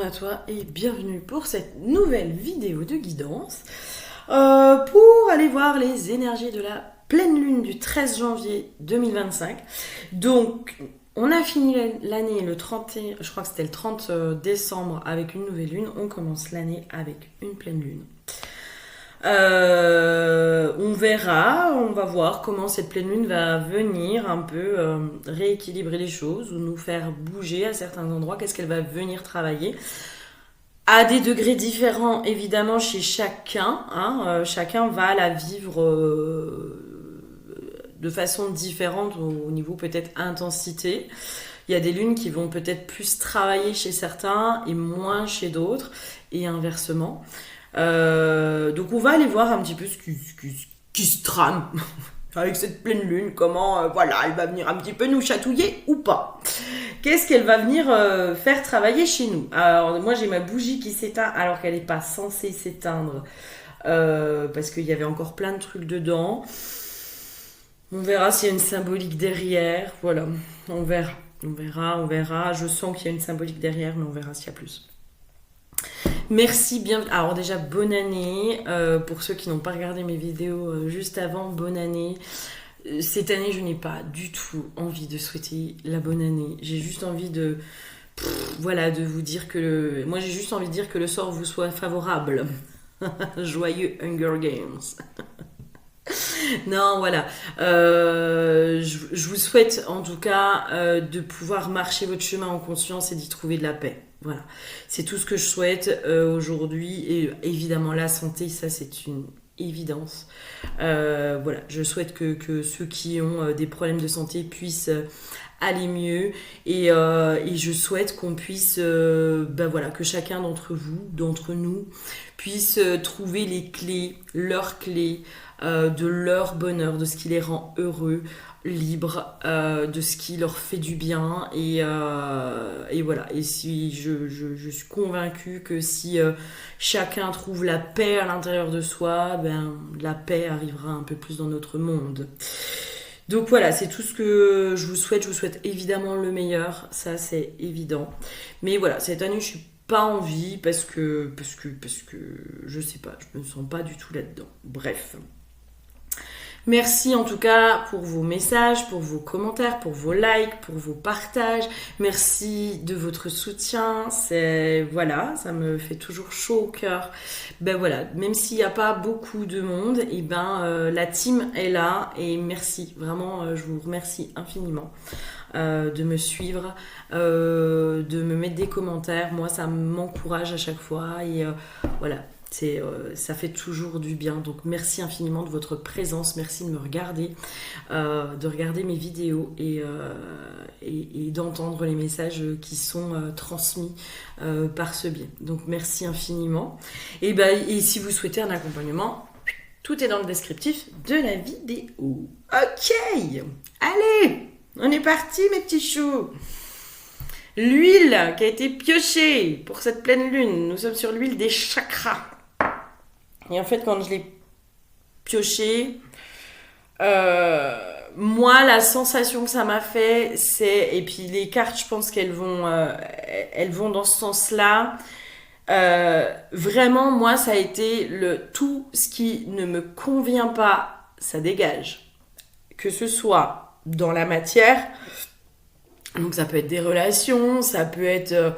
à toi et bienvenue pour cette nouvelle vidéo de guidance pour aller voir les énergies de la pleine lune du 13 janvier 2025. Donc, on a fini l'année le 31, je crois que c'était le 30 décembre avec une nouvelle lune. On commence l'année avec une pleine lune. On verra, on va voir comment cette pleine lune va venir un peu rééquilibrer les choses ou nous faire bouger à certains endroits. Qu'est-ce qu'elle va venir travailler à des degrés différents évidemment chez chacun, hein, chacun va la vivre de façon différente au niveau peut-être intensité. Il y a des lunes qui vont peut-être plus travailler chez certains et moins chez d'autres et inversement. Donc on va aller voir un petit peu ce qui se trame avec cette pleine lune, comment voilà, elle va venir un petit peu nous chatouiller ou pas. Qu'est-ce qu'elle va venir faire travailler chez nous? Alors moi j'ai ma bougie qui s'éteint alors qu'elle n'est pas censée s'éteindre parce qu'il y avait encore plein de trucs dedans. On verra s'il y a une symbolique derrière, voilà, on verra. Je sens qu'il y a une symbolique derrière, mais on verra s'il y a plus. Merci bien. Alors déjà bonne année pour ceux qui n'ont pas regardé mes vidéos juste avant, bonne année. Cette année je n'ai pas du tout envie de souhaiter la bonne année. J'ai juste envie de voilà, de vous dire que moi j'ai juste envie de dire que le sort vous soit favorable. Joyeux Hunger Games. Non, voilà. Je vous souhaite en tout cas de pouvoir marcher votre chemin en conscience et d'y trouver de la paix. Voilà, c'est tout ce que je souhaite aujourd'hui. Et évidemment, la santé, ça c'est une évidence. Voilà, je souhaite que ceux qui ont des problèmes de santé puissent aller mieux. Et je souhaite qu'on puisse, voilà, que chacun d'entre vous, d'entre nous, puisse trouver les clés, leurs clés, de leur bonheur, de ce qui les rend heureux, libres, de ce qui leur fait du bien et voilà. Et si je suis convaincue que si chacun trouve la paix à l'intérieur de soi, la paix arrivera un peu plus dans notre monde. Donc voilà, c'est tout ce que je vous souhaite. Je vous souhaite évidemment le meilleur, ça c'est évident. Mais voilà, cette année je suis pas envie parce que je sais pas, je me sens pas du tout là-dedans. Bref. Merci en tout cas pour vos messages, pour vos commentaires, pour vos likes, pour vos partages. Merci de votre soutien. Voilà, ça me fait toujours chaud au cœur. Voilà, même s'il n'y a pas beaucoup de monde, la team est là et merci. Vraiment, je vous remercie infiniment de me suivre, de me mettre des commentaires. Moi, ça m'encourage à chaque fois et voilà. Ça fait toujours du bien, donc merci infiniment de votre présence, merci de me regarder, de regarder mes vidéos et d'entendre les messages qui sont transmis par ce biais. Donc merci infiniment. Et si vous souhaitez un accompagnement, tout est dans le descriptif de la vidéo. Ok, allez, on est parti mes petits choux. L'huile qui a été piochée pour cette pleine lune, nous sommes sur l'huile des chakras. Et en fait, quand je l'ai pioché, moi, la sensation que ça m'a fait, c'est... Et puis les cartes, je pense qu'elles vont dans ce sens-là. Vraiment, moi, ça a été tout ce qui ne me convient pas, ça dégage. Que ce soit dans la matière, donc ça peut être des relations, ça peut être...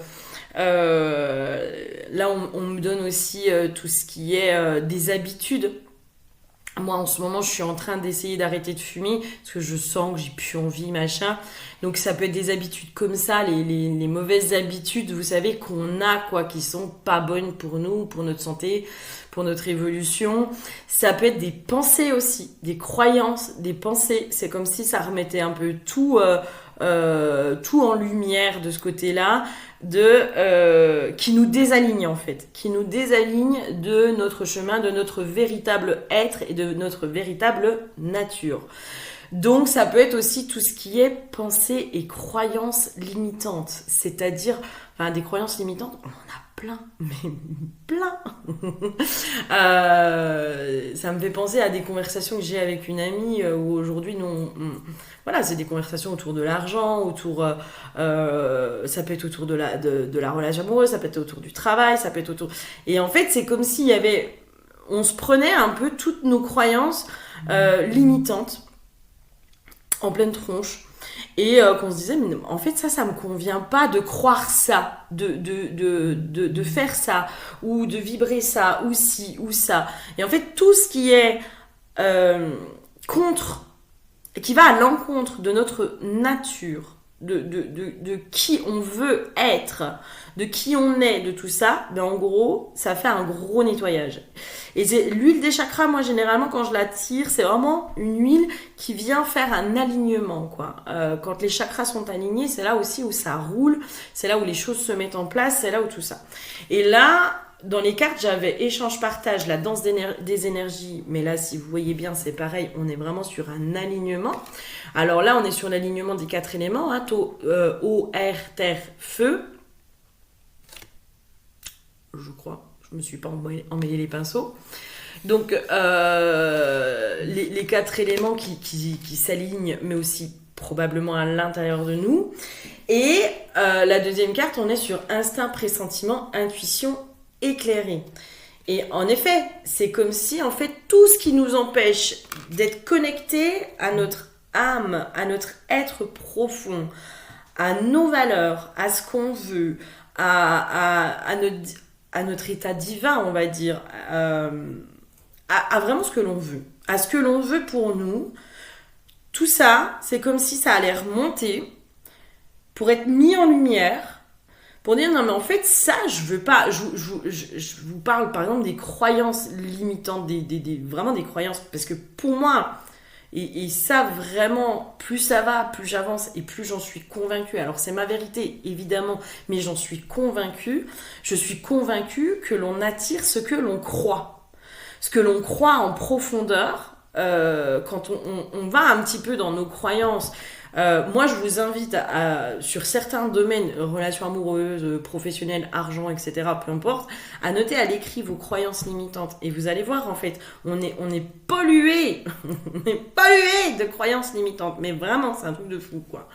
là on me donne aussi tout ce qui est des habitudes. Moi en ce moment je suis en train d'essayer d'arrêter de fumer parce que je sens que j'ai plus envie machin, donc ça peut être des habitudes comme ça, les mauvaises habitudes vous savez qu'on a quoi, qui sont pas bonnes pour nous, pour notre santé, pour notre évolution. Ça peut être des pensées aussi, des croyances, des pensées. C'est comme si ça remettait un peu tout en lumière de ce côté-là, qui nous désaligne en fait, qui nous désaligne de notre chemin, de notre véritable être et de notre véritable nature. Donc ça peut être aussi tout ce qui est pensée et croyances limitantes, c'est-à-dire des croyances limitantes, on en a plein, mais plein. Ça me fait penser à des conversations que j'ai avec une amie où aujourd'hui, voilà, c'est des conversations autour de l'argent, ça peut être autour de la relation amoureuse, ça peut être autour du travail, ça peut être autour... Et en fait, c'est comme s'il y avait... On se prenait un peu toutes nos croyances limitantes en pleine tronche. Et qu'on se disait, mais en fait, ça me convient pas de croire ça, de faire ça, ou de vibrer ça, ou ci, ou ça. Et en fait, tout ce qui est qui va à l'encontre de notre nature, de qui on veut être, de qui on est, de tout ça, ben en gros, ça fait un gros nettoyage. Et l'huile des chakras, moi, généralement, quand je la tire, c'est vraiment une huile qui vient faire un alignement, quoi. Quand les chakras sont alignés, c'est là aussi où ça roule, c'est là où les choses se mettent en place, c'est là où tout ça. Et là, dans les cartes, j'avais échange-partage, la danse des énergies, mais là, si vous voyez bien, c'est pareil, on est vraiment sur un alignement. Alors là, on est sur l'alignement des 4 éléments, hein, eau, air, terre, feu. Je crois. Je me suis pas emmêlé les pinceaux. Donc, les 4 éléments qui s'alignent, mais aussi probablement à l'intérieur de nous. Et la deuxième carte, on est sur instinct, pressentiment, intuition éclairée. Et en effet, c'est comme si, en fait, tout ce qui nous empêche d'être connecté à notre âme, à notre être profond, à nos valeurs, à ce qu'on veut, à notre état divin, on va dire, à vraiment ce que l'on veut, à ce que l'on veut pour nous. Tout ça, c'est comme si ça allait remonter pour être mis en lumière, pour dire non mais en fait ça je veux pas. Je vous parle par exemple des croyances limitantes, vraiment des croyances, parce que pour moi, et ça vraiment, plus ça va, plus j'avance et plus j'en suis convaincue. Alors c'est ma vérité évidemment, mais j'en suis convaincue. Je suis convaincue que l'on attire ce que l'on croit. Ce que l'on croit en profondeur, quand on va un petit peu dans nos croyances. Moi je vous invite sur certains domaines, relations amoureuses, professionnelles, argent, etc., peu importe, à noter à l'écrit vos croyances limitantes. Et vous allez voir, en fait, on est pollué on est pollué de croyances limitantes, mais vraiment c'est un truc de fou, quoi.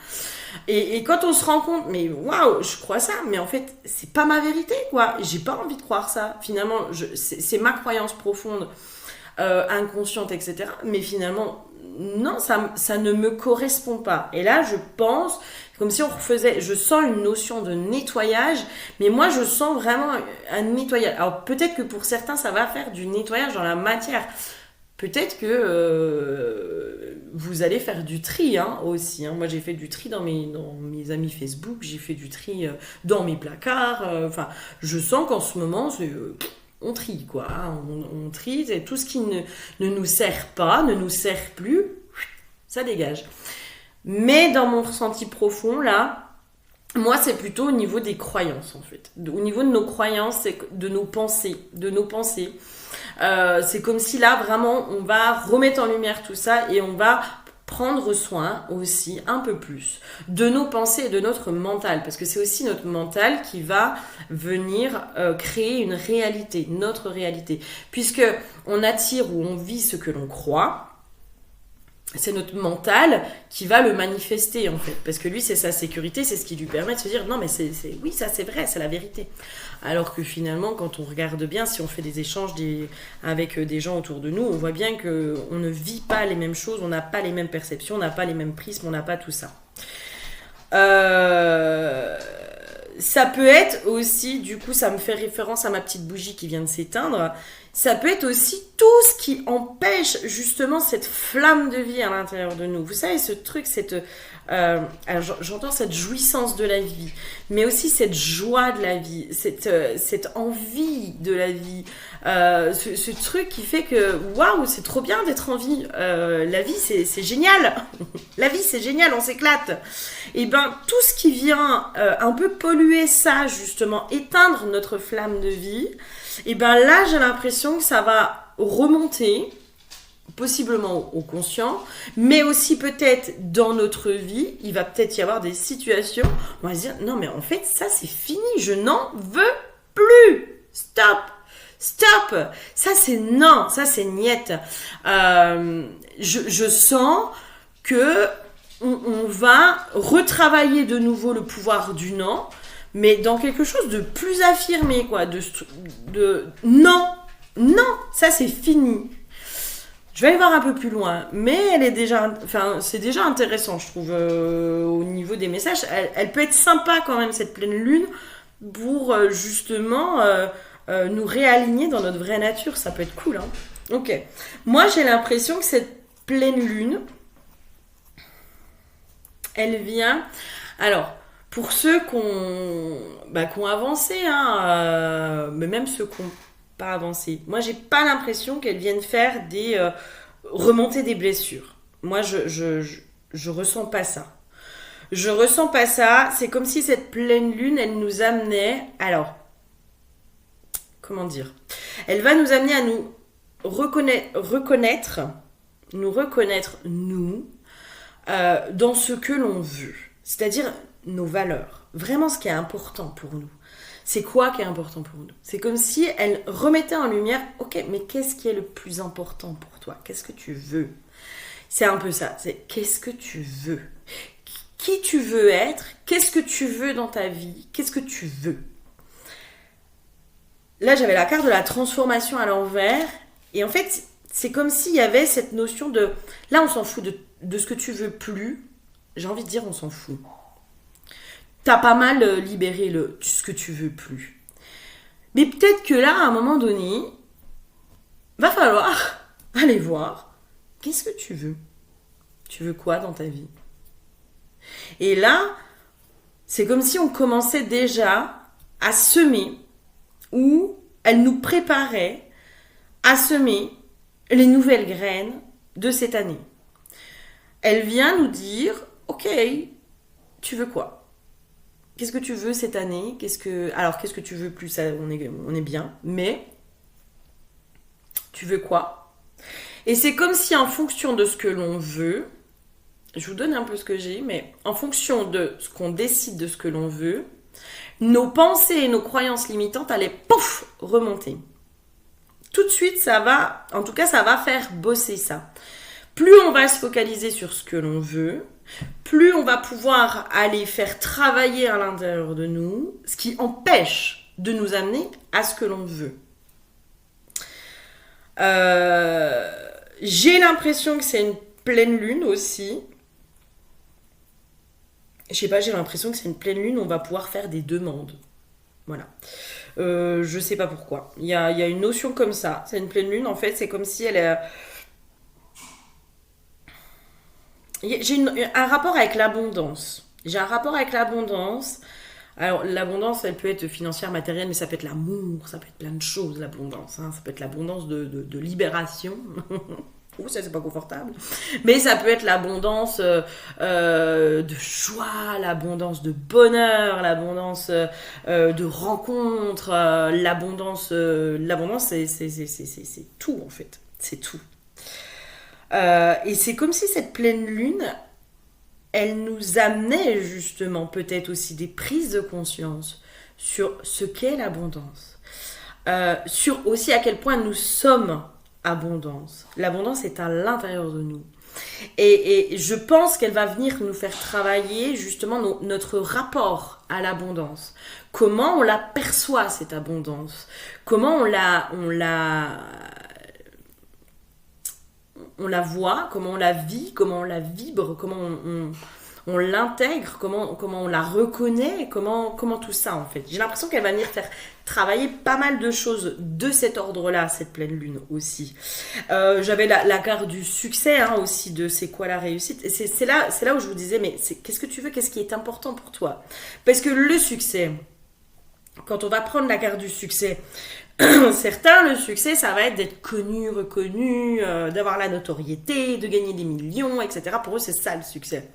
Et quand on se rend compte, mais waouh, je crois ça, mais en fait c'est pas ma vérité, quoi, j'ai pas envie de croire ça, finalement c'est ma croyance profonde, inconsciente, etc., mais finalement non, ça ne me correspond pas. Et là, je pense, comme si on refaisait, je sens une notion de nettoyage, mais moi, je sens vraiment un nettoyage. Alors, peut-être que pour certains, ça va faire du nettoyage dans la matière. Peut-être que vous allez faire du tri, hein, aussi. Hein. Moi, j'ai fait du tri dans mes amis Facebook, j'ai fait du tri dans mes placards. Enfin, je sens qu'en ce moment, on trie, quoi. On trie, c'est tout ce qui ne nous sert pas, ne nous sert plus, ça dégage. Mais dans mon ressenti profond, là, moi, c'est plutôt au niveau des croyances, en fait. Au niveau de nos croyances, c'est de nos pensées. C'est comme si là, vraiment, on va remettre en lumière tout ça et on va prendre soin aussi un peu plus de nos pensées et de notre mental, parce que c'est aussi notre mental qui va venir créer une réalité, notre réalité, puisque on attire ou on vit ce que l'on croit. C'est notre mental qui va le manifester, en fait, parce que lui, c'est sa sécurité, c'est ce qui lui permet de se dire non mais oui, ça c'est vrai, c'est la vérité. Alors que finalement, quand on regarde bien, si on fait des échanges avec des gens autour de nous, on voit bien qu'on ne vit pas les mêmes choses, on n'a pas les mêmes perceptions, on n'a pas les mêmes prismes, on n'a pas tout ça. Ça peut être aussi, du coup, ça me fait référence à ma petite bougie qui vient de s'éteindre. Ça peut être aussi tout ce qui empêche justement cette flamme de vie à l'intérieur de nous. Vous savez, ce truc, alors j'entends cette jouissance de la vie, mais aussi cette joie de la vie, cette envie de la vie, ce truc qui fait que waouh, c'est trop bien d'être en vie. La vie, c'est génial. La vie, c'est génial, on s'éclate. Et ben tout ce qui vient un peu polluer ça, justement, éteindre notre flamme de vie. Et ben là, j'ai l'impression que ça va remonter, possiblement au conscient, mais aussi peut-être dans notre vie, il va peut-être y avoir des situations où on va se dire, non mais en fait, ça c'est fini, je n'en veux plus. Stop. Stop. Ça, c'est non. Ça, c'est niette. Je sens que on va retravailler de nouveau le pouvoir du non, mais dans quelque chose de plus affirmé, quoi. De non. Non. Ça, c'est fini. Je vais aller voir un peu plus loin, mais elle est déjà, enfin, c'est déjà intéressant, je trouve, au niveau des messages. Elle peut être sympa quand même, cette pleine lune, pour justement nous réaligner dans notre vraie nature. Ça peut être cool, hein. Ok. Moi, j'ai l'impression que cette pleine lune, elle vient. Alors, pour ceux qui ont avancé, hein, mais même ceux qui n'ont pas avancé, moi, j'ai pas l'impression qu'elles viennent faire des remonter des blessures. Moi, je ressens pas ça. Je ressens pas ça. C'est comme si cette pleine lune, elle nous amenait. Alors, comment dire? Elle va nous amener à nous reconnaître, nous, dans ce que l'on veut. C'est-à-dire nos valeurs. Vraiment ce qui est important pour nous. C'est quoi qui est important pour nous? C'est comme si elle remettait en lumière, ok, mais qu'est-ce qui est le plus important pour toi? Qu'est-ce que tu veux? C'est un peu ça. C'est qu'est-ce que tu veux? Qui tu veux être? Qu'est-ce que tu veux dans ta vie? Qu'est-ce que tu veux? Là, j'avais la carte de la transformation à l'envers. Et en fait, c'est comme s'il y avait cette notion de... Là, on s'en fout de ce que tu veux plus. J'ai envie de dire, on s'en fout. T'as pas mal libéré ce que tu veux plus. Mais peut-être que là, à un moment donné, va falloir aller voir qu'est-ce que tu veux. Tu veux quoi dans ta vie? Et là, c'est comme si on commençait déjà à semer, ou elle nous préparait à semer les nouvelles graines de cette année. Elle vient nous dire, ok, tu veux quoi? Qu'est-ce que tu veux cette année? Alors, qu'est-ce que tu veux plus? Ça, on est bien. Mais, tu veux quoi? Et c'est comme si en fonction de ce que l'on veut, je vous donne un peu ce que j'ai, mais en fonction de ce qu'on décide de ce que l'on veut, nos pensées et nos croyances limitantes allaient, pouf, remonter. Tout de suite, ça va faire bosser ça. Plus on va se focaliser sur ce que l'on veut, plus on va pouvoir aller faire travailler à l'intérieur de nous ce qui empêche de nous amener à ce que l'on veut. J'ai l'impression que c'est une pleine lune aussi. Je sais pas, j'ai l'impression que c'est une pleine lune, on va pouvoir faire des demandes. Voilà. Je sais pas pourquoi. Il y a une notion comme ça. C'est une pleine lune, en fait, c'est comme si elle est... J'ai un rapport avec l'abondance. J'ai un rapport avec l'abondance. Alors, l'abondance, elle peut être financière, matérielle, mais ça peut être l'amour, ça peut être plein de choses, l'abondance. Hein. Ça peut être l'abondance de libération. Ouh, ça, c'est pas confortable. Mais ça peut être l'abondance de joie, l'abondance de bonheur, l'abondance de rencontres, l'abondance, c'est tout, en fait. C'est tout. Et c'est comme si cette pleine lune, elle nous amenait justement peut-être aussi des prises de conscience sur ce qu'est l'abondance. Sur aussi à quel point nous sommes abondance. L'abondance est à l'intérieur de nous. Et je pense qu'elle va venir nous faire travailler justement notre rapport à l'abondance. Comment on la perçoit, cette abondance? Comment on la voit, comment on la vit, comment on la vibre, comment on l'intègre, comment on la reconnaît, comment tout ça en fait. J'ai l'impression qu'elle va venir faire travailler pas mal de choses de cet ordre-là, cette pleine lune aussi. J'avais la carte du succès hein, aussi, de c'est quoi la réussite. Et c'est là où je vous disais, mais qu'est-ce que tu veux, qu'est-ce qui est important pour toi? Parce que le succès, quand on va prendre la carte du succès, certains, le succès, ça va être d'être connu, reconnu, d'avoir la notoriété, de gagner des millions, etc. Pour eux, c'est ça le succès.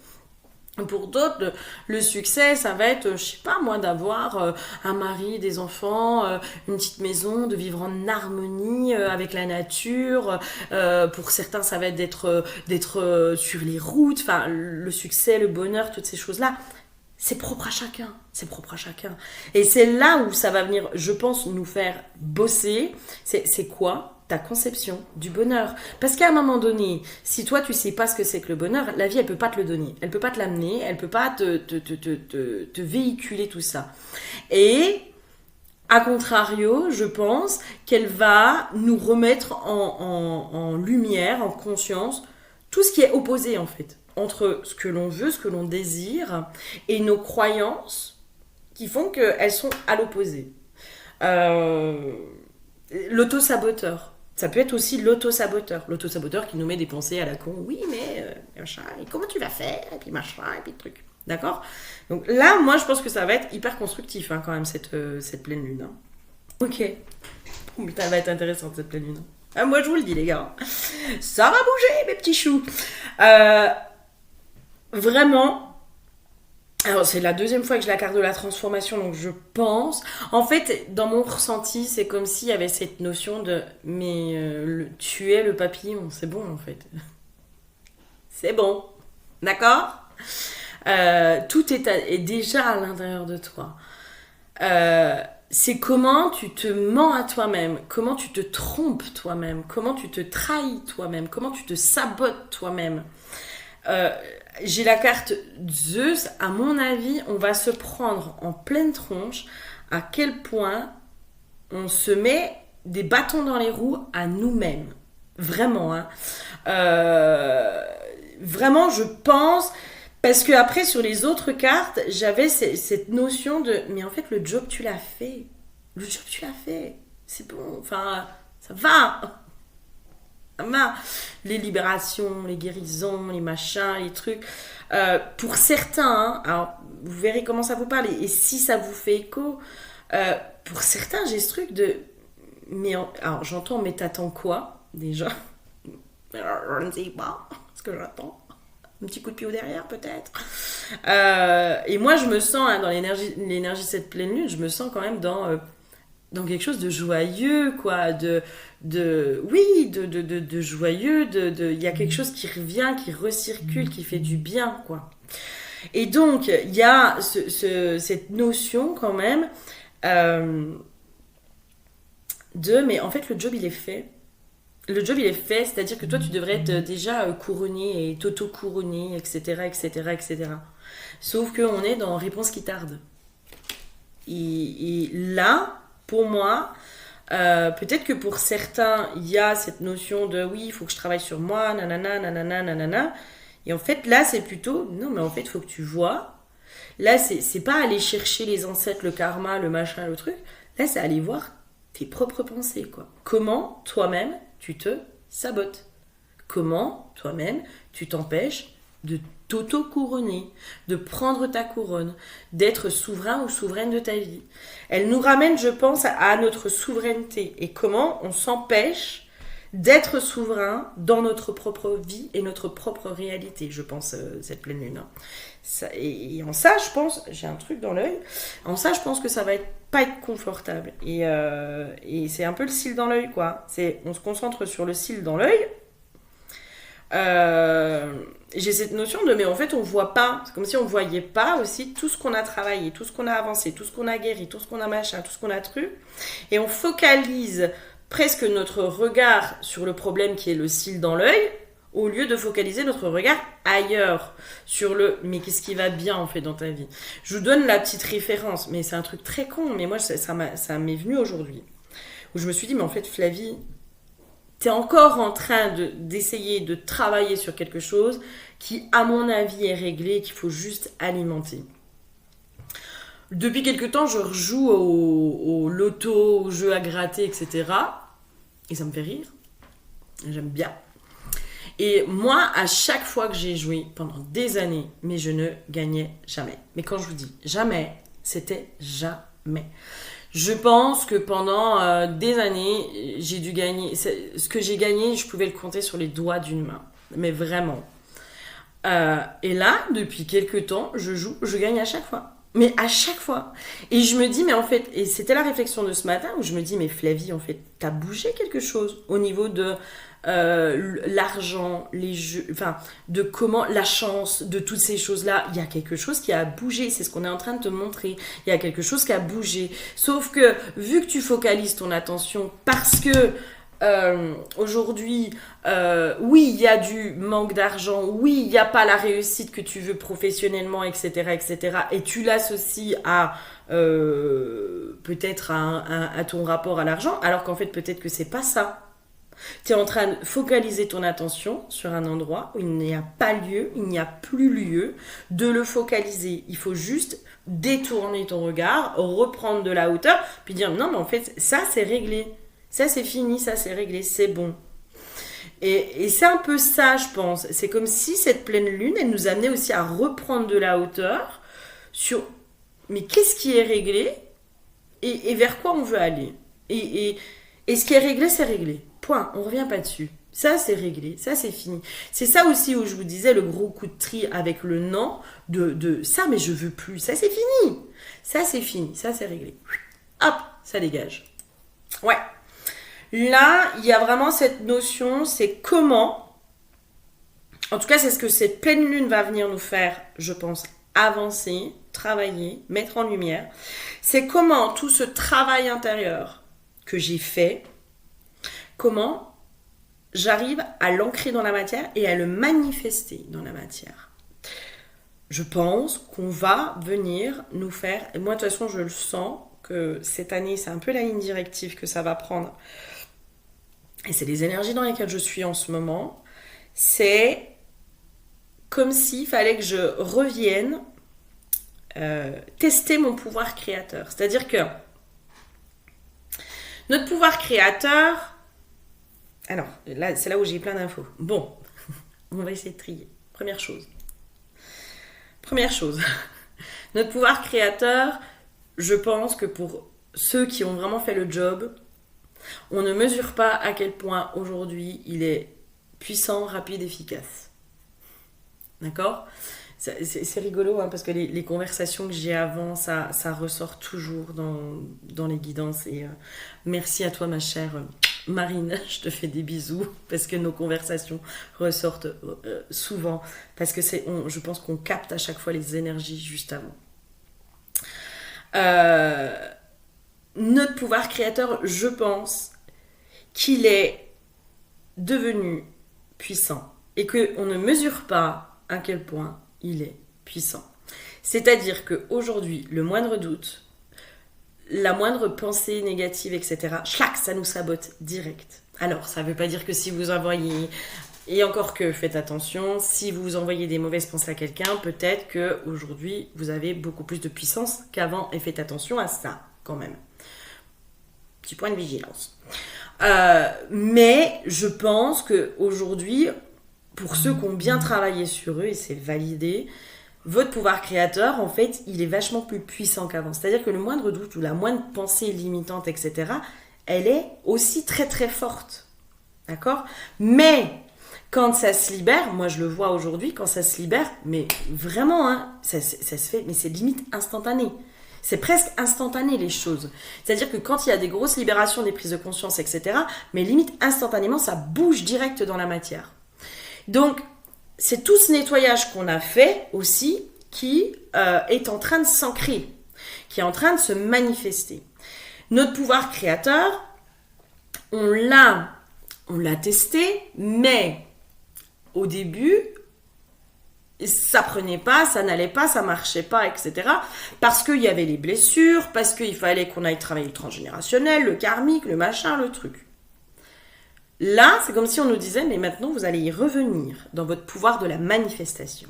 Pour d'autres, le succès, ça va être, je sais pas moi, d'avoir un mari, des enfants, une petite maison, de vivre en harmonie avec la nature. Pour certains, ça va être d'être sur les routes. Enfin, le succès, le bonheur, toutes ces choses-là, C'est propre à chacun, c'est propre à chacun. Et c'est là où ça va venir, je pense, nous faire bosser. C'est quoi ta conception du bonheur? Parce qu'à un moment donné, si toi tu sais pas ce que c'est que le bonheur, la vie elle peut pas te le donner, elle peut pas te l'amener, elle peut pas te véhiculer tout ça. Et a contrario, je pense qu'elle va nous remettre en lumière, en conscience, tout ce qui est opposé en fait, entre ce que l'on veut, ce que l'on désire, et nos croyances qui font qu'elles sont à l'opposé. Euh, L'auto-saboteur. Ça peut être aussi l'auto-saboteur. L'auto-saboteur qui nous met des pensées à la con. Oui, mais machin, et comment tu vas faire? Et puis machin, et puis truc. D'accord? Donc là, moi, je pense que ça va être hyper constructif, hein, quand même, cette pleine lune. Hein. Ok. Oh, putain, elle va être intéressante, cette pleine lune. Ah, moi, je vous le dis, les gars. Ça va bouger, mes petits choux. Euh, Vraiment, alors c'est la deuxième fois que je la carte de la transformation, donc je pense. En fait, dans mon ressenti, c'est comme s'il y avait cette notion de mais tu es le papillon, c'est bon en fait. C'est bon, d'accord. Tout est déjà à l'intérieur de toi. C'est comment tu te mens à toi-même, comment tu te trompes toi-même, comment tu te trahis toi-même, comment tu te sabotes toi-même. Euh, j'ai la carte Zeus, à mon avis, on va se prendre en pleine tronche à quel point on se met des bâtons dans les roues à nous-mêmes. Vraiment, hein. Euh, Vraiment, je pense, parce que après, sur les autres cartes, j'avais cette notion de, mais en fait, le job, tu l'as fait. Le job, tu l'as fait. C'est bon, enfin, ça va. Les libérations, les guérisons, les machins, les trucs. Pour certains, hein, alors vous verrez comment ça vous parle et si ça vous fait écho, pour certains, j'ai ce truc de. Alors j'entends, mais t'attends quoi déjà? Je ne sais pas ce que j'attends. Un petit coup de pied au derrière, peut-être. Et moi, je me sens, hein, dans l'énergie de cette pleine lune, je me sens quand même dans quelque chose de joyeux, quoi, oui, de joyeux, il y a quelque chose qui revient, qui recircule, qui fait du bien, quoi. Et donc, il y a cette notion, quand même, mais en fait, le job, il est fait. Le job, il est fait, c'est-à-dire que toi, tu devrais être déjà couronné et t'auto-couronné, etc., etc., etc. Sauf qu'on est dans réponse qui tarde. Et là, pour moi, peut-être que pour certains, il y a cette notion de oui, il faut que je travaille sur moi, nanana, nanana, nanana. Et en fait, là, c'est plutôt non, mais en fait, il faut que tu vois. Là, c'est pas aller chercher les ancêtres, le karma, le machin, le truc. Là, c'est aller voir tes propres pensées, quoi. Comment toi-même tu te sabotes? Comment toi-même tu t'empêches de t'auto-couronner, de prendre ta couronne, d'être souverain ou souveraine de ta vie. Elle nous ramène, je pense, à notre souveraineté et comment on s'empêche d'être souverain dans notre propre vie et notre propre réalité, je pense, cette pleine lune. Et en ça, je pense, j'ai un truc dans l'œil, en ça, je pense que ça va pas être confortable. Et c'est un peu le cil dans l'œil, quoi. On se concentre sur le cil dans l'œil. J'ai cette notion de mais en fait on voit pas, c'est comme si on voyait pas aussi tout ce qu'on a travaillé, tout ce qu'on a avancé, tout ce qu'on a guéri, tout ce qu'on a machin, tout ce qu'on a truc, et on focalise presque notre regard sur le problème qui est le cil dans l'œil au lieu de focaliser notre regard ailleurs sur le mais qu'est-ce qui va bien en fait dans ta vie. Je vous donne la petite référence, mais c'est un truc très con, mais moi ça m'est venu aujourd'hui où je me suis dit mais en fait Flavie, t'es encore en train d'essayer de travailler sur quelque chose qui, à mon avis, est réglé et qu'il faut juste alimenter. Depuis quelque temps, je rejoue au loto, aux jeux à gratter, etc. Et ça me fait rire. J'aime bien. Et moi, à chaque fois que j'ai joué, pendant des années, mais je ne gagnais jamais. Mais quand je vous dis jamais, c'était jamais. Je pense que pendant des années, j'ai dû gagner. Ce que j'ai gagné, je pouvais le compter sur les doigts d'une main. Mais vraiment. Et là, depuis quelques temps, je gagne à chaque fois. Mais à chaque fois. Et je me dis, mais en fait, et c'était la réflexion de ce matin où je me dis, mais Flavie, en fait, t'as bougé quelque chose au niveau de l'argent, les jeux, enfin, de comment, la chance, de toutes ces choses-là, il y a quelque chose qui a bougé, c'est ce qu'on est en train de te montrer, il y a quelque chose qui a bougé. Sauf que, vu que tu focalises ton attention, parce que aujourd'hui, oui, il y a du manque d'argent, oui, il n'y a pas la réussite que tu veux professionnellement, etc., etc., et tu l'associes à peut-être à ton rapport à l'argent, alors qu'en fait, peut-être que c'est pas ça. Tu es en train de focaliser ton attention sur un endroit où il n'y a pas lieu, il n'y a plus lieu de le focaliser. Il faut juste détourner ton regard, reprendre de la hauteur, puis dire non, mais en fait, ça, c'est réglé. Ça, c'est fini, ça, c'est réglé, c'est bon. Et c'est un peu ça, je pense. C'est comme si cette pleine lune, elle nous amenait aussi à reprendre de la hauteur sur mais qu'est-ce qui est réglé et vers quoi on veut aller. Et ce qui est réglé, c'est réglé. Point. On ne revient pas dessus. Ça, c'est réglé. Ça, c'est fini. C'est ça aussi où je vous disais le gros coup de tri avec le non de ça, mais je veux plus. Ça, c'est fini. Ça, c'est fini. Ça, c'est réglé. Hop, ça dégage. Ouais. Là, il y a vraiment cette notion, c'est comment, en tout cas, c'est ce que cette pleine lune va venir nous faire, je pense, avancer, travailler, mettre en lumière. C'est comment tout ce travail intérieur que j'ai fait, comment j'arrive à l'ancrer dans la matière et à le manifester dans la matière. Je pense qu'on va venir nous faire, et moi de toute façon je le sens, que cette année c'est un peu la ligne directive que ça va prendre, et c'est les énergies dans lesquelles je suis en ce moment, c'est comme s'il fallait que je revienne tester mon pouvoir créateur. C'est-à-dire que notre pouvoir créateur, alors là c'est là où j'ai plein d'infos. Bon, on va essayer de trier. Première chose, notre pouvoir créateur, je pense que pour ceux qui ont vraiment fait le job, on ne mesure pas à quel point aujourd'hui il est puissant, rapide, efficace. D'accord ? C'est rigolo hein, parce que les conversations que j'ai avant, ça ressort toujours dans les guidances. Et merci à toi ma chère Marine, je te fais des bisous parce que nos conversations ressortent souvent. Parce que je pense qu'on capte à chaque fois les énergies juste avant. Notre pouvoir créateur, je pense qu'il est devenu puissant et qu'on ne mesure pas à quel point il est puissant. C'est-à-dire qu'aujourd'hui, le moindre doute, la moindre pensée négative, etc., schlac, ça nous sabote direct. Alors, ça ne veut pas dire que si vous envoyez, et encore que faites attention, si vous envoyez des mauvaises pensées à quelqu'un, peut-être qu'aujourd'hui, vous avez beaucoup plus de puissance qu'avant, et faites attention à ça, quand même. Petit point de vigilance. Mais je pense qu'aujourd'hui, pour ceux qui ont bien travaillé sur eux, et c'est validé, votre pouvoir créateur, en fait, il est vachement plus puissant qu'avant. C'est-à-dire que le moindre doute ou la moindre pensée limitante, etc., elle est aussi très très forte. D'accord ? Mais quand ça se libère, moi je le vois aujourd'hui, quand ça se libère, mais vraiment, hein, ça se fait, mais c'est limite instantané. C'est presque instantané les choses. C'est-à-dire que quand il y a des grosses libérations, des prises de conscience, etc., mais limite instantanément, ça bouge direct dans la matière. Donc, c'est tout ce nettoyage qu'on a fait aussi qui est en train de s'ancrer, qui est en train de se manifester. Notre pouvoir créateur, on l'a testé, mais au début, ça prenait pas, ça n'allait pas, ça marchait pas, etc. Parce qu'il y avait les blessures, parce qu'il fallait qu'on aille travailler le transgénérationnel, le karmique, le machin, le truc. Là, c'est comme si on nous disait, mais maintenant, vous allez y revenir dans votre pouvoir de la manifestation.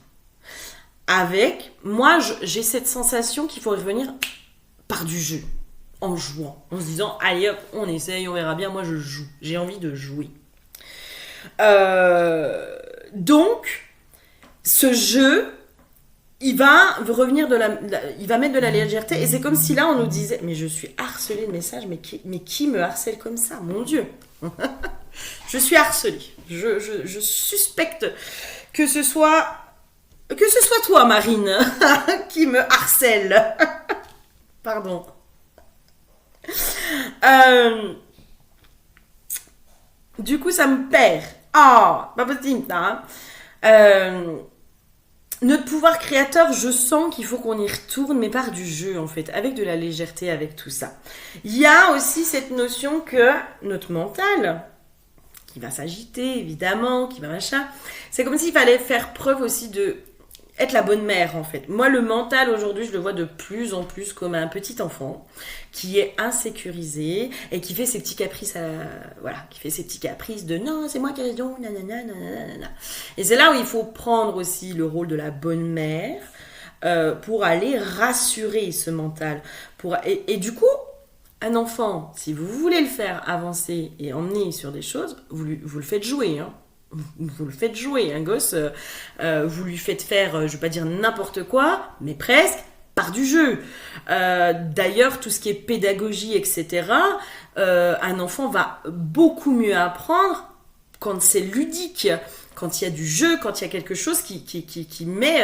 Avec, moi, j'ai cette sensation qu'il faut y revenir par du jeu, en jouant, en se disant, allez hop, on essaye, on verra bien, moi je joue, j'ai envie de jouer. Donc, ce jeu, il va revenir il va mettre de la légèreté, et c'est comme si là, on nous disait, mais je suis harcelée de messages, mais qui me harcèle comme ça, mon Dieu. Je suis harcelée. Je suspecte que ce soit toi, Marine, qui me harcèle. Pardon. Du coup, ça me perd. Ah, pas possible, ça. Hein. Euh, Notre pouvoir créateur, je sens qu'il faut qu'on y retourne, mais par du jeu, en fait, avec de la légèreté, avec tout ça. Il y a aussi cette notion que notre mental, qui va s'agiter, évidemment, qui va machin, c'est comme s'il fallait faire preuve aussi de être la bonne mère, en fait. Moi, le mental, aujourd'hui, je le vois de plus en plus comme un petit enfant qui est insécurisé et qui fait ses petits caprices voilà, qui fait ses petits caprices de non, c'est moi qui ai raison, nanana, nanana. Et c'est là où il faut prendre aussi le rôle de la bonne mère pour aller rassurer ce mental. Et du coup, un enfant, si vous voulez le faire avancer et emmener sur des choses, vous le faites jouer, hein. Vous le faites jouer, un gosse, vous lui faites faire, je ne vais pas dire n'importe quoi, mais presque, par du jeu. D'ailleurs, tout ce qui est pédagogie, etc., un enfant va beaucoup mieux apprendre quand c'est ludique, quand il y a du jeu, quand il y a quelque chose qui met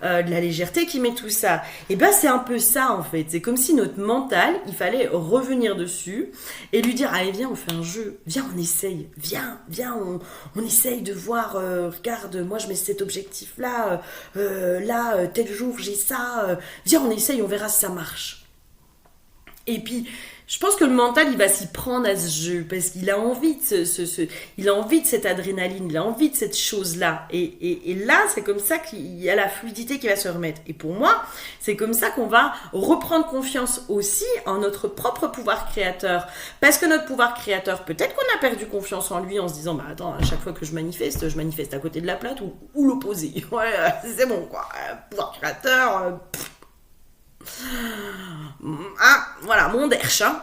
de la légèreté, qui met tout ça. Et ben c'est un peu ça en fait. C'est comme si notre mental, il fallait revenir dessus et lui dire allez viens on fait un jeu, viens on essaye, viens on essaye de voir. Regarde moi je mets cet objectif là, tel jour j'ai ça, viens on essaye on verra si ça marche. Et puis je pense que le mental, il va s'y prendre à ce jeu parce qu'il a envie de il a envie de cette adrénaline, il a envie de cette chose-là. Et là, c'est comme ça qu'il y a la fluidité qui va se remettre. Et pour moi, c'est comme ça qu'on va reprendre confiance aussi en notre propre pouvoir créateur. Parce que notre pouvoir créateur, peut-être qu'on a perdu confiance en lui en se disant, bah attends, à chaque fois que je manifeste à côté de la plaque ou l'opposé. Ouais, c'est bon quoi. Pouvoir créateur. Ah, voilà, mon derche. Hein.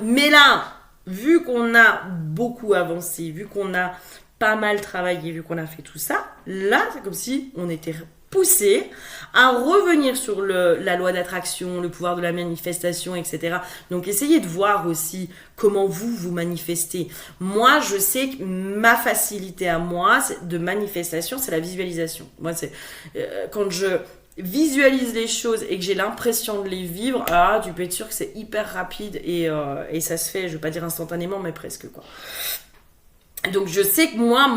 Mais là, vu qu'on a beaucoup avancé, vu qu'on a pas mal travaillé, vu qu'on a fait tout ça, là, c'est comme si on était poussé à revenir sur la loi d'attraction, le pouvoir de la manifestation, etc. Donc, essayez de voir aussi comment vous manifestez. Moi, je sais que ma facilité à moi de manifestation, c'est la visualisation. Moi, c'est quand je visualise les choses et que j'ai l'impression de les vivre, tu peux être sûr que c'est hyper rapide et ça se fait, je vais pas dire instantanément, mais presque quoi. Donc je sais que moi,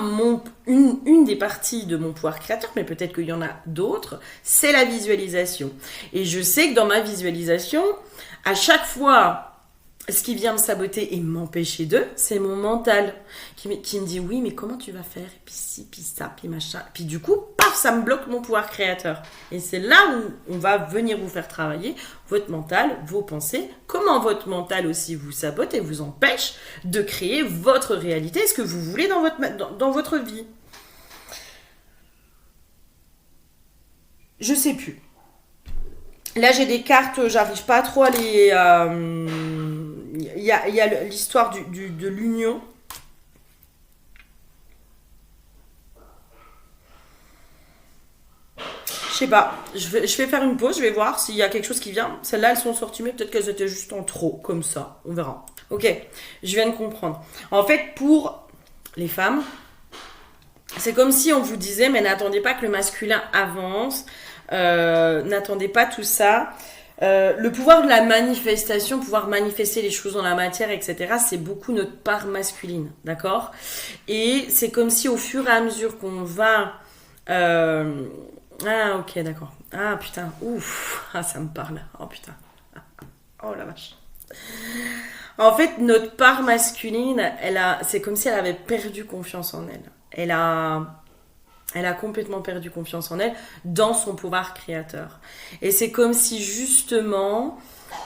une des parties de mon pouvoir créateur, mais peut-être qu'il y en a d'autres, c'est la visualisation. Et je sais que dans ma visualisation, à chaque fois, ce qui vient me saboter et m'empêcher d'eux, c'est mon mental qui me dit oui, mais comment tu vas faire? Et puis ci, puis ça, puis machin. Puis du coup, paf, ça me bloque mon pouvoir créateur. Et c'est là où on va venir vous faire travailler votre mental, vos pensées, comment votre mental aussi vous sabote et vous empêche de créer votre réalité, ce que vous voulez dans votre vie. Je sais plus. Là, j'ai des cartes, j'arrive pas trop à les... Il y a l'histoire de l'union. Je sais pas, je vais faire une pause, je vais voir s'il y a quelque chose qui vient. Celles-là, elles sont sorties, mais peut-être qu'elles étaient juste en trop, comme ça. On verra. Ok, je viens de comprendre. En fait, pour les femmes, c'est comme si on vous disait, mais n'attendez pas que le masculin avance, n'attendez pas tout ça. Le pouvoir de la manifestation, pouvoir manifester les choses dans la matière, etc., c'est beaucoup notre part masculine, d'accord? Et c'est comme si au fur et à mesure qu'on va... Ah, ok, d'accord. Ah, putain, ouf, ah, ça me parle. Oh, putain. Oh, la vache. En fait, notre part masculine, c'est comme si elle avait perdu confiance en elle. Elle a complètement perdu confiance en elle dans son pouvoir créateur. Et c'est comme si justement,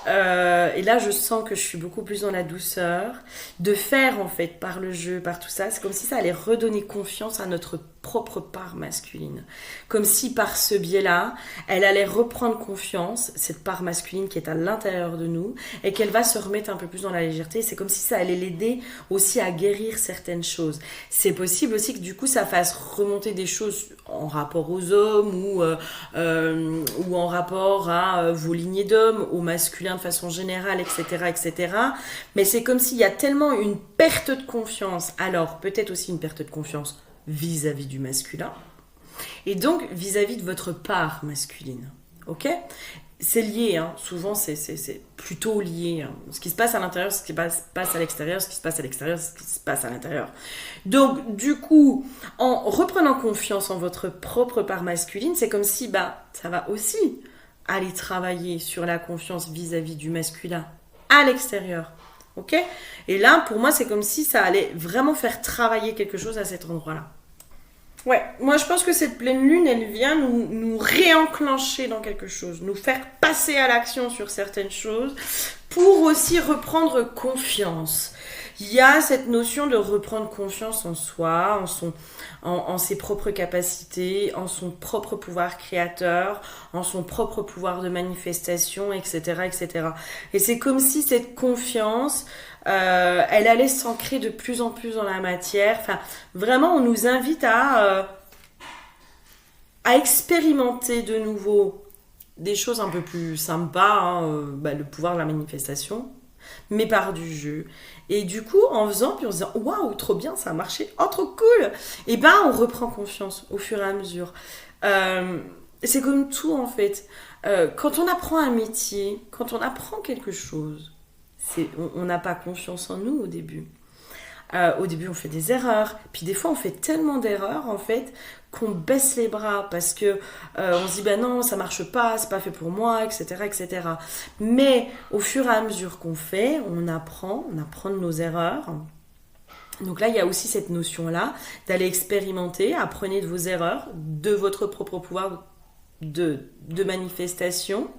et là je sens que je suis beaucoup plus dans la douceur, de faire en fait par le jeu, par tout ça, c'est comme si ça allait redonner confiance à notre propre part masculine. Comme si par ce biais-là, elle allait reprendre confiance, cette part masculine qui est à l'intérieur de nous, et qu'elle va se remettre un peu plus dans la légèreté. C'est comme si ça allait l'aider aussi à guérir certaines choses. C'est possible aussi que du coup ça fasse remonter des choses en rapport aux hommes ou en rapport à vos lignées d'hommes, aux masculins de façon générale, etc., etc. Mais c'est comme s'il y a tellement une perte de confiance, alors peut-être aussi une perte de confiance vis-à-vis du masculin, et donc vis-à-vis de votre part masculine, ok? c'est lié, hein. Souvent c'est plutôt lié, hein. Ce qui se passe à l'intérieur, ce qui passe à l'extérieur, ce qui se passe à l'extérieur, ce qui se passe à l'intérieur. Donc du coup, en reprenant confiance en votre propre part masculine, c'est comme si ça va aussi aller travailler sur la confiance vis-à-vis du masculin à l'extérieur. Ok? Et là, pour moi, c'est comme si ça allait vraiment faire travailler quelque chose à cet endroit-là. Ouais, moi je pense que cette pleine lune, elle vient nous réenclencher dans quelque chose, nous faire passer à l'action sur certaines choses pour aussi reprendre confiance. Il y a cette notion de reprendre confiance en soi, en ses propres capacités, en son propre pouvoir créateur, en son propre pouvoir de manifestation, etc., etc. Et c'est comme si cette confiance, elle allait s'ancrer de plus en plus dans la matière. Enfin, vraiment, on nous invite à expérimenter de nouveau des choses un peu plus sympas, hein, le pouvoir de la manifestation, mais par du jeu. Et du coup, en faisant, puis en se disant, waouh, trop bien, ça a marché, oh, trop cool, et on reprend confiance au fur et à mesure. C'est comme tout, en fait. Quand on apprend un métier, quand on apprend quelque chose, on n'a pas confiance en nous au début. Au début, on fait des erreurs. Puis des fois, on fait tellement d'erreurs, en fait, qu'on baisse les bras parce que on se dit, non, ça marche pas, c'est pas fait pour moi, etc., etc. Mais au fur et à mesure qu'on fait, on apprend de nos erreurs. Donc là, il y a aussi cette notion-là d'aller expérimenter, apprenez de vos erreurs, de votre propre pouvoir de manifestation.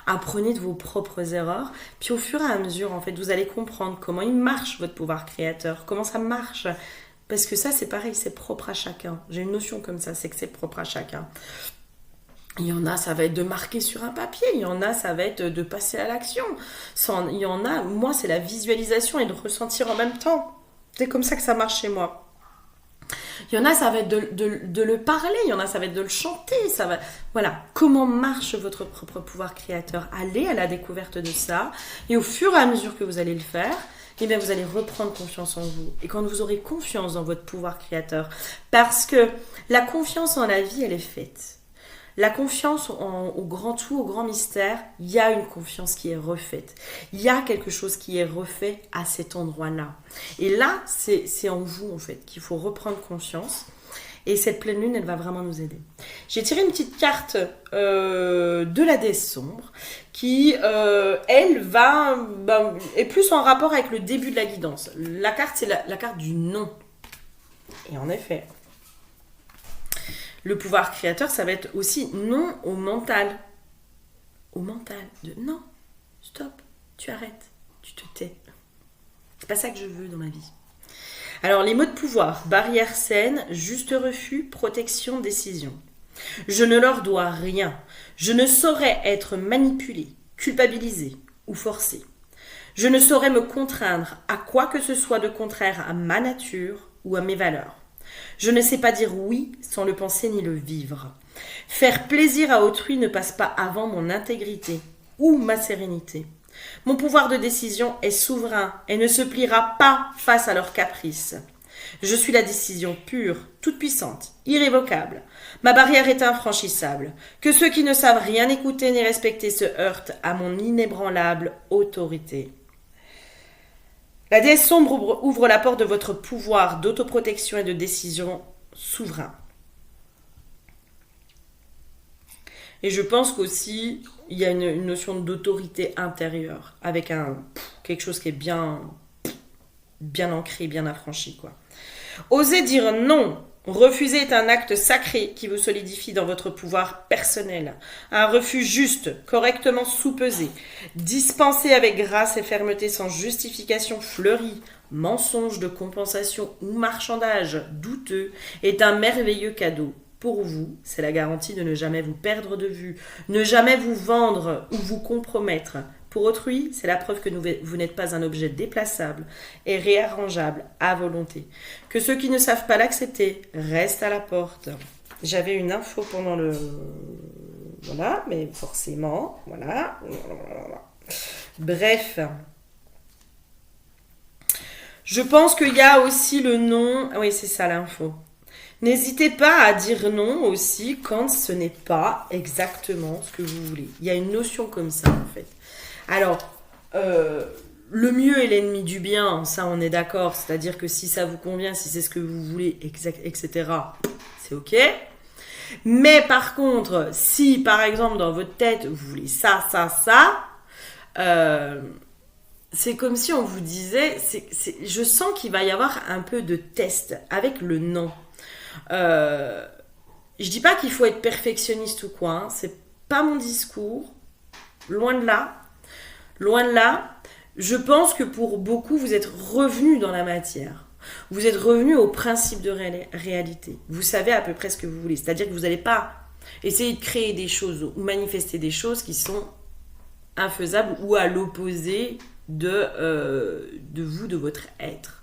Apprenez de vos propres erreurs, puis au fur et à mesure, en fait, vous allez comprendre comment il marche votre pouvoir créateur, comment ça marche. Parce que ça, c'est pareil, c'est propre à chacun. J'ai une notion comme ça, c'est que c'est propre à chacun. Il y en a, ça va être de marquer sur un papier. Il y en a, ça va être de passer à l'action. Il y en a, moi, c'est la visualisation et de ressentir en même temps. C'est comme ça que ça marche chez moi. Il y en a, ça va être de le parler. Il y en a, ça va être de le chanter. Voilà, comment marche votre propre pouvoir créateur? Allez à la découverte de ça. Et au fur et à mesure que vous allez le faire, vous allez reprendre confiance en vous. Et quand vous aurez confiance dans votre pouvoir créateur, parce que la confiance en la vie, elle est faite. La confiance au grand tout, au grand mystère, il y a une confiance qui est refaite. Il y a quelque chose qui est refait à cet endroit-là. Et là, c'est en vous, en fait, qu'il faut reprendre confiance. Et cette pleine lune, elle va vraiment nous aider. J'ai tiré une petite carte de la déesse sombre qui, elle, est plus en rapport avec le début de la guidance. La carte, c'est la carte du non. Et en effet, le pouvoir créateur, ça va être aussi non au mental. Au mental. De non, stop, tu arrêtes, tu te tais. C'est pas ça que je veux dans ma vie. Alors, les mots de pouvoir, barrière saine, juste refus, protection, décision. Je ne leur dois rien. Je ne saurais être manipulé, culpabilisé ou forcé. Je ne saurais me contraindre à quoi que ce soit de contraire à ma nature ou à mes valeurs. Je ne sais pas dire oui sans le penser ni le vivre. Faire plaisir à autrui ne passe pas avant mon intégrité ou ma sérénité. Mon pouvoir de décision est souverain et ne se pliera pas face à leurs caprices. Je suis la décision pure, toute puissante, irrévocable. Ma barrière est infranchissable. Que ceux qui ne savent rien écouter ni respecter se heurtent à mon inébranlable autorité. La déesse sombre ouvre la porte de votre pouvoir d'autoprotection et de décision souverain. Et je pense qu'aussi, il y a une notion d'autorité intérieure, avec quelque chose qui est bien ancré, bien affranchi, quoi. Osez dire non. Refuser est un acte sacré qui vous solidifie dans votre pouvoir personnel. Un refus juste, correctement soupesé, dispensé avec grâce et fermeté sans justification fleurie, mensonge de compensation ou marchandage douteux est un merveilleux cadeau. Pour vous, c'est la garantie de ne jamais vous perdre de vue, ne jamais vous vendre ou vous compromettre. Pour autrui, c'est la preuve que vous n'êtes pas un objet déplaçable et réarrangeable à volonté. Que ceux qui ne savent pas l'accepter restent à la porte. J'avais une info pendant le... Voilà, mais forcément, voilà. Bref. Je pense qu'il y a aussi le nom... Oui, c'est ça l'info. N'hésitez pas à dire non aussi quand ce n'est pas exactement ce que vous voulez. Il y a une notion comme ça en fait. Alors, le mieux est l'ennemi du bien, ça on est d'accord. C'est-à-dire que si ça vous convient, si c'est ce que vous voulez, etc., c'est ok. Mais par contre, si par exemple dans votre tête vous voulez ça, c'est comme si on vous disait, je sens qu'il va y avoir un peu de test avec le non. Je dis pas qu'il faut être perfectionniste ou quoi, hein, c'est pas mon discours, loin de là. Loin de là, je pense que pour beaucoup, vous êtes revenus dans la matière. Vous êtes revenus au principe de réalité. Vous savez à peu près ce que vous voulez. C'est-à-dire que vous n'allez pas essayer de créer des choses ou manifester des choses qui sont infaisables ou à l'opposé de vous, de votre être.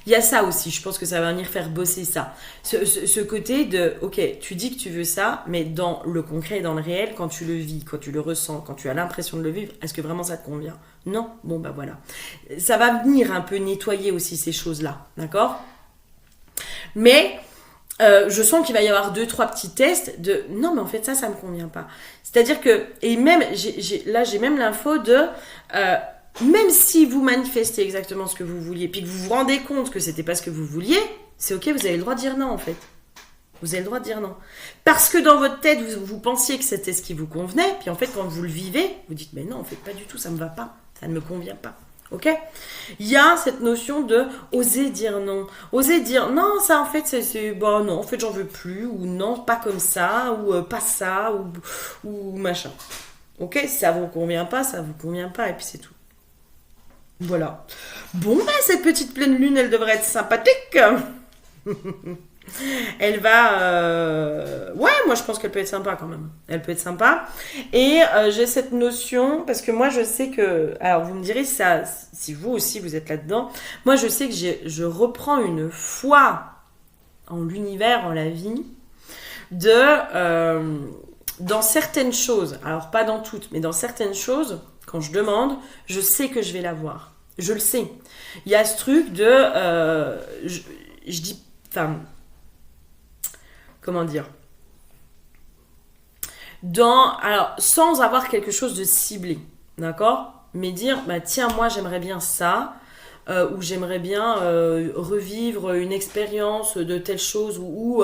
Il y a ça aussi, je pense que ça va venir faire bosser ça. Ce côté de, ok, tu dis que tu veux ça, mais dans le concret et dans le réel, quand tu le vis, quand tu le ressens, quand tu as l'impression de le vivre, est-ce que vraiment ça te convient? Non? Bon, bah voilà. Ça va venir un peu nettoyer aussi ces choses-là, d'accord? Mais je sens qu'il va y avoir 2-3 petits tests de, non, mais en fait, ça me convient pas. C'est-à-dire que, et même, j'ai même l'info de... même si vous manifestez exactement ce que vous vouliez, puis que vous vous rendez compte que c'était pas ce que vous vouliez, c'est ok, vous avez le droit de dire non en fait. Vous avez le droit de dire non. Parce que dans votre tête, vous pensiez que c'était ce qui vous convenait, puis en fait, quand vous le vivez, vous dites, mais non, en fait, pas du tout, ça me va pas, ça ne me convient pas. Ok? Il y a cette notion de oser dire non. Oser dire non, ça en fait, c'est bon, non, en fait, j'en veux plus, ou non, pas comme ça, ou pas ça, ou machin. Ok? Si ça vous convient pas, ça vous convient pas, et puis c'est tout. Voilà. Bon, ben, cette petite pleine lune, elle devrait être sympathique. Elle va... Ouais, moi, je pense qu'elle peut être sympa quand même. Elle peut être sympa. Et j'ai cette notion, parce que moi, je sais que... Alors, vous me direz si vous aussi, vous êtes là-dedans. Moi, je sais que je reprends une foi en l'univers, en la vie, dans certaines choses. Alors, pas dans toutes, mais dans certaines choses, quand je demande, je sais que je vais l'avoir. Je le sais. Il y a ce truc de... je dis... Enfin... Comment dire? Alors, sans avoir quelque chose de ciblé. D'accord? Mais dire, bah tiens, moi j'aimerais bien ça. Ou j'aimerais bien revivre une expérience de telle chose ou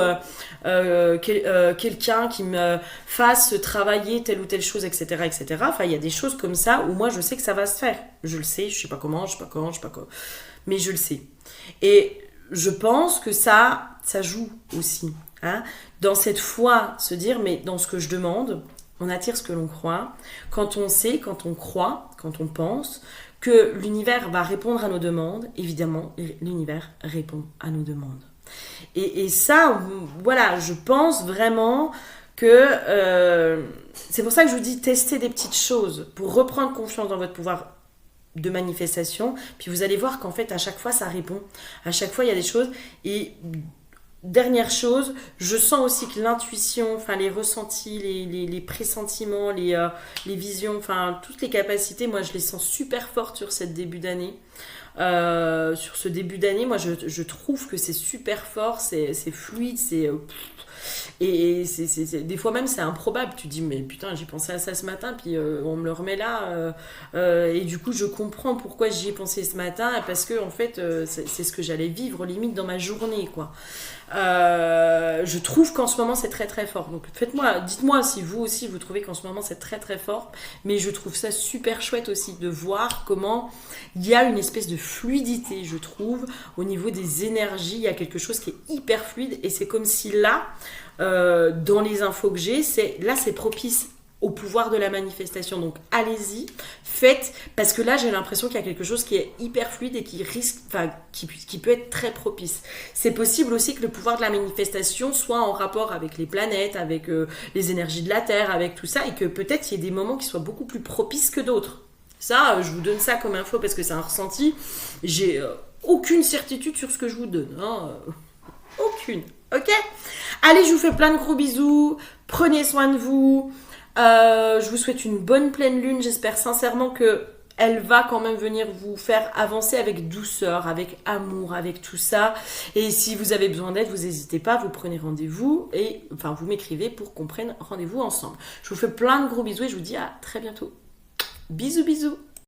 quelqu'un qui me fasse travailler telle ou telle chose, etc., etc. Enfin, il y a des choses comme ça où moi je sais que ça va se faire. Je le sais, je sais pas comment, je sais pas quand, je sais pas quoi, mais je le sais. Et je pense que ça joue aussi. Hein, dans cette foi, se dire, mais dans ce que je demande, on attire ce que l'on croit. Quand on sait, quand on croit, quand on pense que l'univers va répondre à nos demandes, évidemment, l'univers répond à nos demandes. Et ça, voilà, je pense vraiment que c'est pour ça que je vous dis tester des petites choses pour reprendre confiance dans votre pouvoir de manifestation. Puis vous allez voir qu'en fait, à chaque fois, ça répond. À chaque fois, il y a des choses. Et dernière chose, je sens aussi que l'intuition, enfin les ressentis, les pressentiments, les visions, enfin toutes les capacités, moi je les sens super fortes sur cette début d'année. Sur ce début d'année, moi je trouve que c'est super fort, c'est fluide, et des fois même c'est improbable. Tu dis mais putain j'ai pensé à ça ce matin puis on me le remet là et du coup je comprends pourquoi j'y ai pensé ce matin parce que en fait c'est ce que j'allais vivre limite dans ma journée quoi. Je trouve qu'en ce moment c'est très très fort, donc dites-moi si vous aussi vous trouvez qu'en ce moment c'est très très fort, mais je trouve ça super chouette aussi de voir comment il y a une espèce de fluidité, je trouve, au niveau des énergies. Il y a quelque chose qui est hyper fluide et c'est comme si là dans les infos que j'ai, c'est propice au pouvoir de la manifestation. Donc allez-y, faites, parce que là j'ai l'impression qu'il y a quelque chose qui est hyper fluide et qui risque, enfin qui peut être très propice. C'est possible aussi que le pouvoir de la manifestation soit en rapport avec les planètes, avec les énergies de la Terre, avec tout ça, et que peut-être il y ait des moments qui soient beaucoup plus propices que d'autres. Ça, je vous donne ça comme info parce que c'est un ressenti. J'ai aucune certitude sur ce que je vous donne. Hein. Aucune. Ok? Allez, je vous fais plein de gros bisous. Prenez soin de vous. Je vous souhaite une bonne pleine lune. J'espère sincèrement que elle va quand même venir vous faire avancer avec douceur, avec amour, avec tout ça. Et si vous avez besoin d'aide, vous n'hésitez pas, vous prenez rendez-vous et enfin vous m'écrivez pour qu'on prenne rendez-vous ensemble. Je vous fais plein de gros bisous et je vous dis à très bientôt. Bisous bisous.